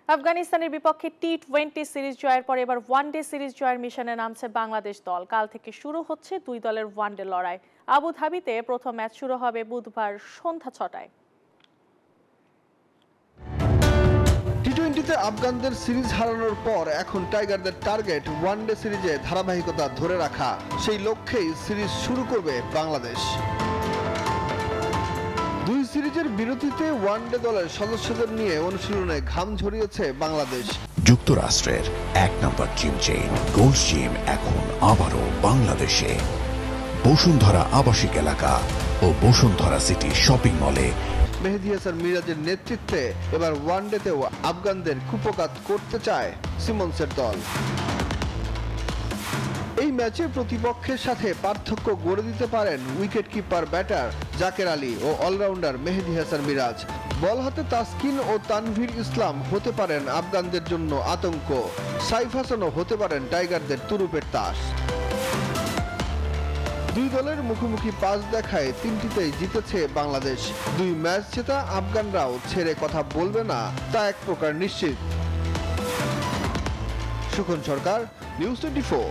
আফগানিস্তানের বিপক্ষে টি-20 সিরিজ জয়ের পর এবার ওয়ানডে সিরিজ জয়ের মিশনে নামছে বাংলাদেশ দল। কাল থেকে শুরু হচ্ছে দুই দলের ওয়ানডে লড়াই। আবুধাবিতে প্রথম ম্যাচ শুরু হবে বুধবার সন্ধ্যা 6টায়। টি-20তে আফগানদের সিরিজ হারানোর পর এখন টাইগারদের টার্গেট ওয়ানডে সিরিজে ধারাবাহিকতা ধরে রাখা। সেই লক্ষ্যেই সিরিজ শুরু করবে বাংলাদেশ। দুই সিরিজের বিরতিতে ওয়ানডে দলের সদস্যদের নিয়ে অনুশীলনে ঘাম ঝরিয়েছে বাংলাদেশ। যুক্তরাষ্ট্রের এক নম্বর জিম চেইন গোল্ড জিম এখন আবারও বাংলাদেশে। বসুন্ধরা আবাসিক এলাকা ও বসুন্ধরা সিটি শপিং মলে মেহেদী হাসান মিরাজের নেতৃত্বে এবার ওয়ানডেতেও আফগানদের কুপকাত করতে চায় সিমন্সের দল। এই ম্যাচে প্রতিপক্ষের সাথে পার্থক্য গড়ে দিতে পারেন wicket keeper batter Jaker Ali ও অলরাউন্ডার মেহেদী হাসান মিরাজ। বল হাতে তাসকিন ও তানভীর ইসলাম হতে পারেন আফগানদের জন্য আতঙ্ক। সাইফ হাসানও হতে পারেন টাইগারদের তুরুপের তাস। দুই দলের মুখোমুখি 5 দেখায় 3টিতেই জিতেছে বাংলাদেশ। দুই ম্যাচ জেতা আফগানরাও ছেড়ে কথা বলবে না তা এক প্রকার নিশ্চিত। সুখন সরকার, নিউজ 24।